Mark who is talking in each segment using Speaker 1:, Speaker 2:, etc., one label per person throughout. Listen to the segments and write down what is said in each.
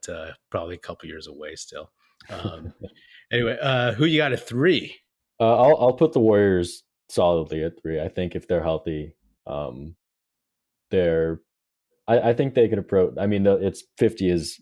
Speaker 1: but probably a couple years away still. Anyway, who you got at 3?
Speaker 2: I'll put the Warriors solidly at 3. I think if they're healthy, they're I think they could approach. I mean, it's 50 is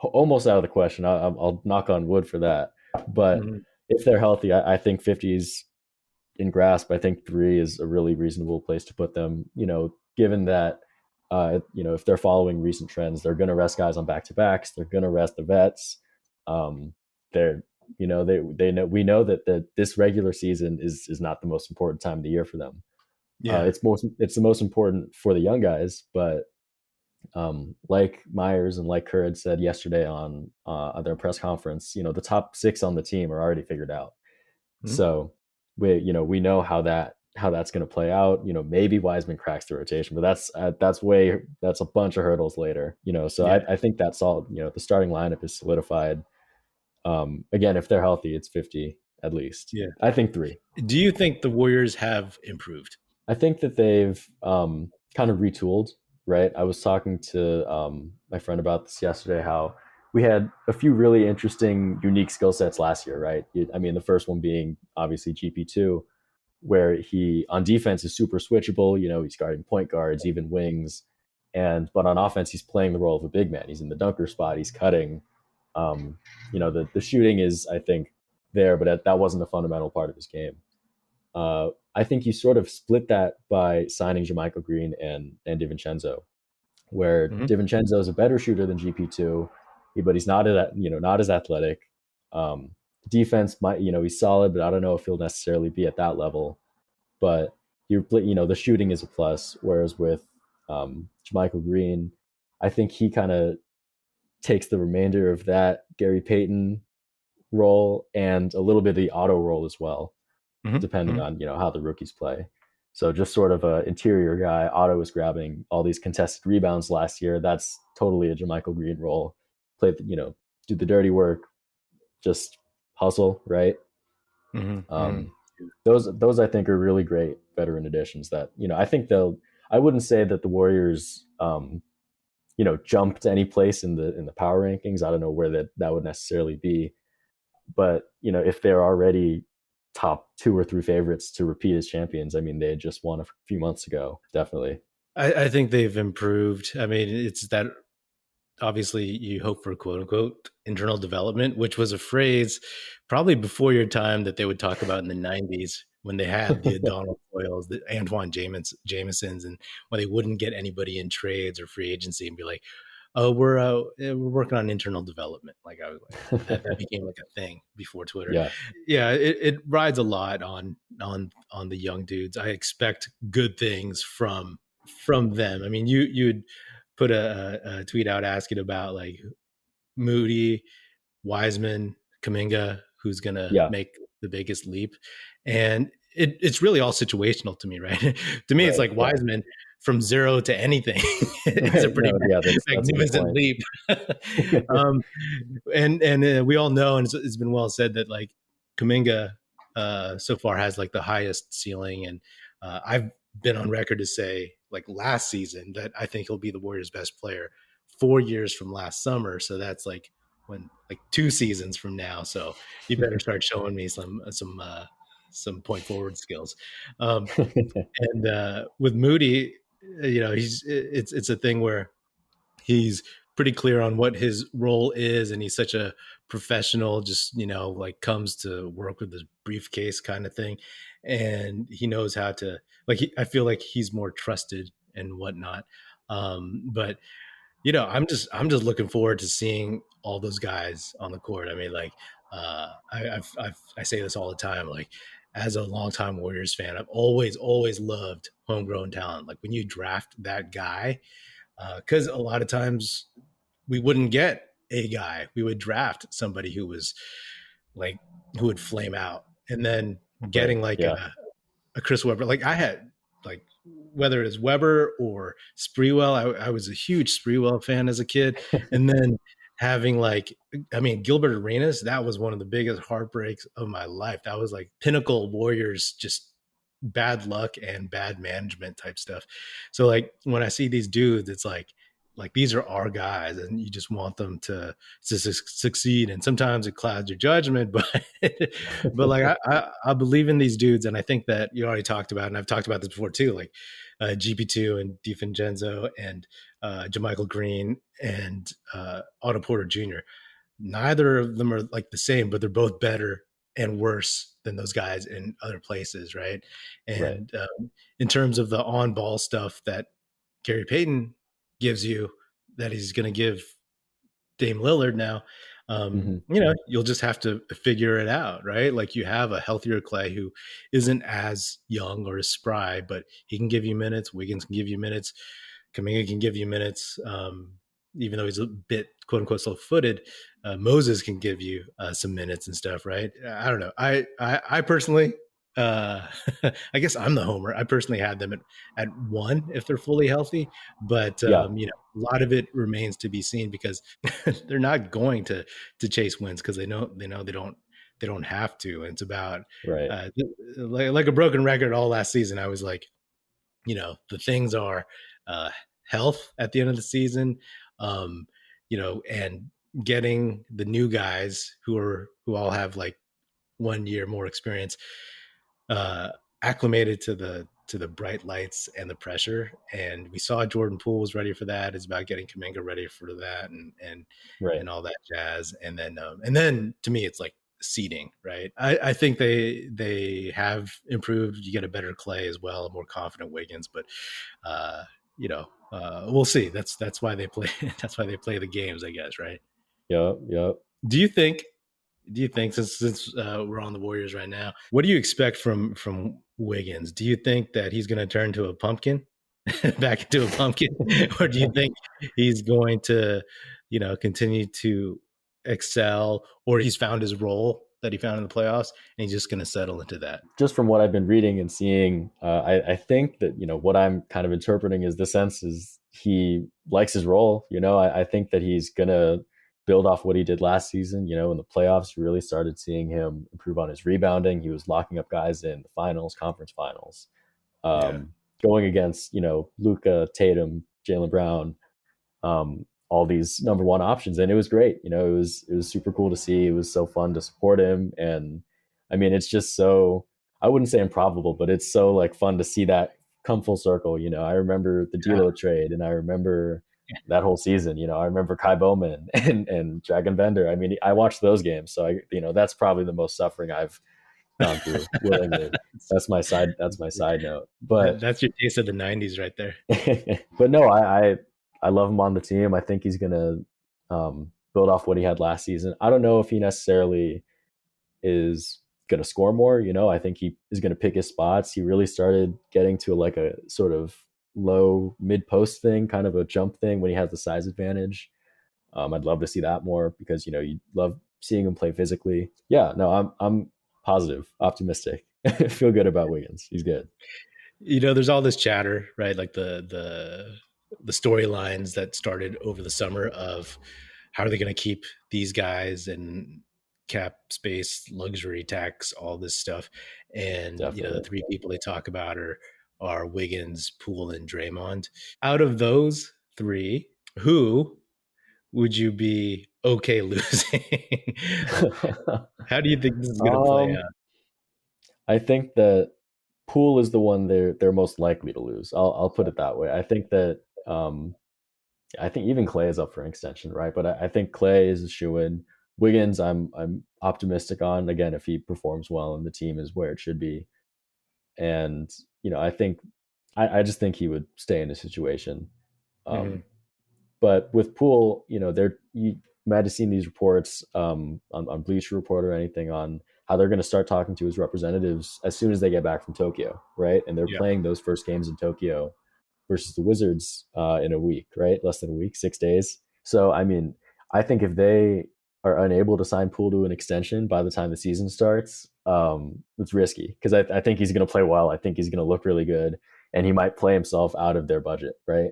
Speaker 2: almost out of the question. I'll knock on wood for that. But if they're healthy, I think 50 is in grasp. I think 3 is a really reasonable place to put them. Given that, if they're following recent trends, they're going to rest guys on back-to-backs. They're going to rest the vets. They're, they know, we know that this regular season is not the most important time of the year for them. Yeah, it's the most important for the young guys, but like Myers and like Kerr had said yesterday on their press conference, the top 6 on the team are already figured out. So we know how that's going to play out. Maybe Wiseman cracks the rotation, but that's a bunch of hurdles later. So yeah. I think that's all. The starting lineup is solidified. Again, if they're healthy, it's 50 at least.
Speaker 1: Yeah,
Speaker 2: I think 3.
Speaker 1: Do you think the Warriors have improved?
Speaker 2: I think that they've kind of retooled. Right. I was talking to my friend about this yesterday, how we had a few really interesting, unique skill sets last year. Right. I mean, the first one being obviously GP2, where he on defense is super switchable. He's guarding point guards, even wings. But on offense, he's playing the role of a big man. He's in the dunker spot. He's cutting. The shooting is, I think, there, but that wasn't a fundamental part of his game. I think you sort of split that by signing JaMychal Green and DiVincenzo, where DiVincenzo is a better shooter than GP2, but he's not as athletic. Defense might, he's solid, but I don't know if he'll necessarily be at that level. But the shooting is a plus. Whereas with JaMychal Green, I think he kind of takes the remainder of that Gary Payton role and a little bit of the Otto role as well. Depending on how the rookies play. So just sort of an interior guy. Otto was grabbing all these contested rebounds last year. That's totally a JaMychal Green role. Play do the dirty work, just hustle, right? Those I think are really great veteran additions that I think I wouldn't say that the Warriors jumped any place in the power rankings. I don't know where that would necessarily be, but if they're already top 2 or 3 favorites to repeat as champions. I mean, they had just won a few months ago. Definitely.
Speaker 1: I think they've improved. I mean, it's that obviously you hope for quote unquote internal development, which was a phrase probably before your time that they would talk about in the 90s when they had the Donald Boyles, the Antoine Jamesons, and when they wouldn't get anybody in trades or free agency and be like, oh, we're working on internal development. Like I was like, that became like a thing before Twitter. Yeah. It rides a lot on the young dudes. I expect good things from them. I mean, you'd put a tweet out asking about like Moody, Wiseman, Kuminga, who's gonna make the biggest leap, and it's really all situational to me, right? To me, it's like Wiseman. From 0 to anything, it's a pretty magnificent leap. And we all know, and it's been well said that like Kuminga so far has like the highest ceiling, and I've been on record to say like last season that I think he'll be the Warriors' best player 4 years from last summer. So that's like 2 seasons from now. So you better start showing me some point forward skills. And with Moody, it's a thing where he's pretty clear on what his role is, and he's such a professional, just like comes to work with this briefcase kind of thing, and he knows how to I feel like he's more trusted and whatnot. But I'm just looking forward to seeing all those guys on the court. I mean, like I say this all the time, like as a longtime Warriors fan, I've always loved homegrown talent. Like when you draft that guy, because a lot of times we wouldn't get a guy. We would draft somebody who was like, who would flame out. And then getting a Chris Webber, like I had like, whether it is Weber or Sprewell, I was a huge Sprewell fan as a kid. And then having Gilbert Arenas, that was one of the biggest heartbreaks of my life. That was like pinnacle Warriors, just bad luck and bad management type stuff. So like when I see these dudes, it's like, like these are our guys, and you just want them to succeed. And sometimes it clouds your judgment, but like I believe in these dudes, and I think that you already talked about, and I've talked about this before too, like GP2 and DiFincenzo and Jamichael Green and Otto Porter Jr. Neither of them are like the same, but they're both better and worse than those guys in other places, right?
Speaker 2: Right.
Speaker 1: And in terms of the on ball stuff that Gary Payton gives you, that he's going to give Dame Lillard now,
Speaker 2: Hmm.
Speaker 1: you'll just have to figure it out, right? Like you have a healthier Clay who isn't as young or as spry, but he can give you minutes. Wiggins can give you minutes. Kaminga can give you minutes. Even though he's a bit quote unquote slow footed, Moses can give you some minutes and stuff, right? I don't know. I personally, uh, I guess I'm the homer. I personally had them at one if they're fully healthy, but
Speaker 2: Yeah.
Speaker 1: a lot of it remains to be seen because they're not going to chase wins because they don't have to. And it's about
Speaker 2: Right.
Speaker 1: uh, like a broken record all last season. I was like, the things are uh, health at the end of the season, um, and getting the new guys who all have like 1 year more experience uh, acclimated to the bright lights and the pressure. And we saw Jordan Poole was ready for that. It's about getting Kaminga ready for that
Speaker 2: Right.
Speaker 1: and all that jazz. And then to me, it's like seeding, right? I think they have improved. You get a better Clay as well, a more confident Wiggins, but uh, we'll see. That's why they play. That's why they play the games, I guess, right?
Speaker 2: Yep. Yep.
Speaker 1: Do you think since we're on the Warriors right now, what do you expect from Wiggins? Do you think that he's going to turn to a pumpkin, back into a pumpkin, or do you think he's going to, continue to excel, or he's found his role that he found in the playoffs, and he's just going to settle into that?
Speaker 2: Just from what I've been reading and seeing, I think that what I'm kind of interpreting is the sense is he likes his role. I think that he's gonna build off what he did last season. In the playoffs, you really started seeing him improve on his rebounding. He was locking up guys in the finals, conference finals,
Speaker 1: Yeah,
Speaker 2: going against Luka, Tatum, Jaylen Brown, all these number one options, and it was great. It was super cool to see. It was so fun to support him, and I mean, it's just so, I wouldn't say improbable, but it's so like fun to see that come full circle. I remember the
Speaker 1: yeah.
Speaker 2: D'Lo trade, and I remember that whole season. I remember Kai Bowman and Dragon Bender. I mean, I watched those games, so that's probably the most suffering I've gone through willingly. That's my side note. But
Speaker 1: That's your taste of the '90s, right there.
Speaker 2: but no, I love him on the team. I think he's gonna build off what he had last season. I don't know if he necessarily is gonna score more. I think he is gonna pick his spots. He really started getting to like a sort of low mid post thing, kind of a jump thing when he has the size advantage. I'd love to see that more because you love seeing him play physically. Yeah, no, I'm positive, optimistic. Feel good about Wiggins. He's good.
Speaker 1: There's all this chatter, right? Like the storylines that started over the summer of how are they going to keep these guys and cap space, luxury tax, all this stuff. And the
Speaker 2: Definitely.
Speaker 1: three people they talk about are Wiggins, Poole, and Draymond. Out of those three, who would you be okay losing? How do you think this is going to play
Speaker 2: um,
Speaker 1: out?
Speaker 2: I think that Poole is the one they're most likely to lose. I'll put it that way. I think even Clay is up for an extension, right? But I think Clay is a shoe in. Wiggins, I'm optimistic on. Again, if he performs well and the team is where it should be, and I think I just think he would stay in the situation.
Speaker 1: Mm-hmm.
Speaker 2: Um, but with Poole, you might have seen these reports on Bleacher Report or anything on how they're going to start talking to his representatives as soon as they get back from Tokyo, right? And they're
Speaker 1: Yeah.
Speaker 2: playing those first games in Tokyo versus the Wizards in a week, right? Less than a week, 6 days. So, I mean, I think if they are unable to sign Poole to an extension by the time the season starts, it's risky because I think he's going to play well. I think he's going to look really good, and he might play himself out of their budget, right?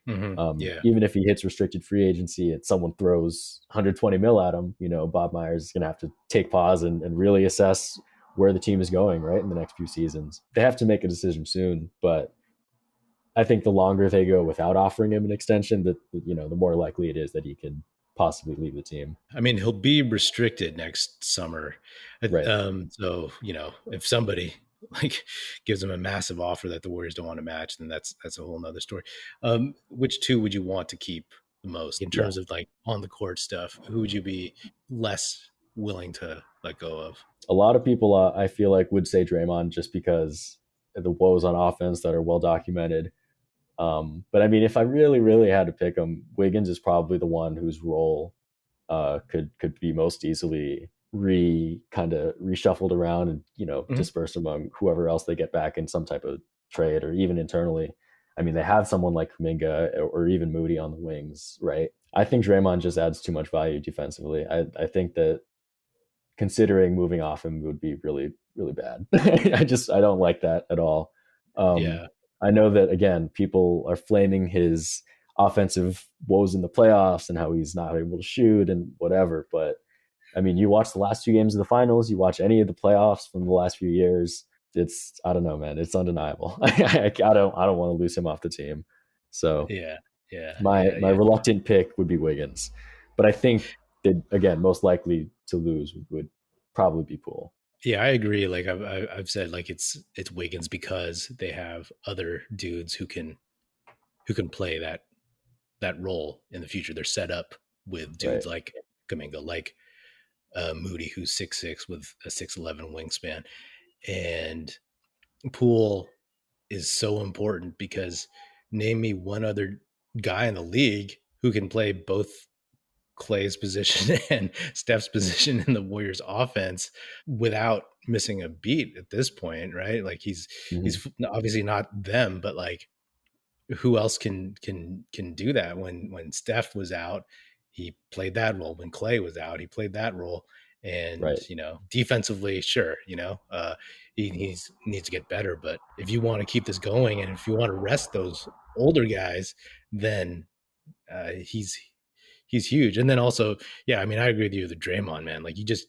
Speaker 1: Mm-hmm. Yeah.
Speaker 2: Even if he hits restricted free agency and someone throws 120 mil at him, Bob Myers is going to have to take pause and really assess where the team is going, right, in the next few seasons. They have to make a decision soon, but I think the longer they go without offering him an extension, the more likely it is that he can possibly leave the team.
Speaker 1: I mean, he'll be restricted next summer.
Speaker 2: Right.
Speaker 1: So, if somebody like gives him a massive offer that the Warriors don't want to match, then that's a whole nother story. Which two would you want to keep the most in
Speaker 2: Yeah.
Speaker 1: terms of like on the court stuff? Who would you be less willing to let go of?
Speaker 2: A lot of people, I feel like, would say Draymond just because the woes on offense that are well documented. But I mean, if I really, really had to pick him, Wiggins is probably the one whose role could be most easily kind of reshuffled around and
Speaker 1: Mhm.
Speaker 2: dispersed among whoever else they get back in some type of trade or even internally. I mean, they have someone like Kuminga or even Moody on the wings, right? I think Draymond just adds too much value defensively. I think that considering moving off him would be really, really bad. I don't like that at all. Um,
Speaker 1: Yeah.
Speaker 2: I know that again, people are flaming his offensive woes in the playoffs and how he's not able to shoot and whatever. But I mean, you watch the last two games of the finals, you watch any of the playoffs from the last few years. It's I don't know, man. It's undeniable. I don't want to lose him off the team. So
Speaker 1: Yeah. Yeah.
Speaker 2: my
Speaker 1: Yeah.
Speaker 2: my
Speaker 1: Yeah.
Speaker 2: reluctant pick would be Wiggins, but I think that again, most likely to lose would probably be Poole.
Speaker 1: Yeah, I agree. Like I've said, like it's Wiggins because they have other dudes who can play that role in the future. They're set up with
Speaker 2: Right.
Speaker 1: dudes like Kaminga, like Moody, who's 6'6" with a 6'11" wingspan, and Poole is so important because name me one other guy in the league who can play both Clay's position and Steph's position in the Warriors offense without missing a beat at this point, right? Like
Speaker 2: Hmm.
Speaker 1: he's obviously not them, but like who else can do that? When Steph was out, he played that role. When Clay was out, he played that role. And
Speaker 2: Right.
Speaker 1: defensively, sure, he needs to get better. But if you want to keep this going, and if you want to rest those older guys, then he's huge. And then also, yeah, I mean, I agree with you, the Draymond man. Like you just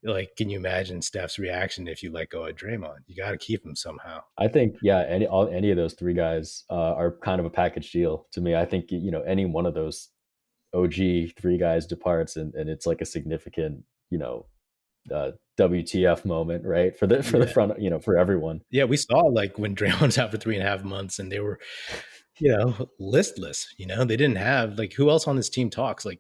Speaker 1: like, can you imagine Steph's reaction if you let go of Draymond? You got to keep him somehow.
Speaker 2: I think yeah, any of those three guys are kind of a package deal to me. I think any one of those OG three guys departs and it's like a significant WTF moment, right? For the
Speaker 1: Yeah.
Speaker 2: front, for everyone.
Speaker 1: Yeah, we saw like when Draymond's out for 3.5 months and they were, listless. They didn't have like who else on this team talks like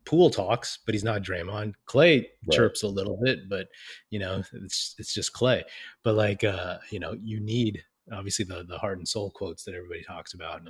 Speaker 1: Poole talks, but he's not Draymond. Clay
Speaker 2: Right.
Speaker 1: chirps a little bit, but it's just Clay. But like you need obviously the heart and soul quotes that everybody talks about.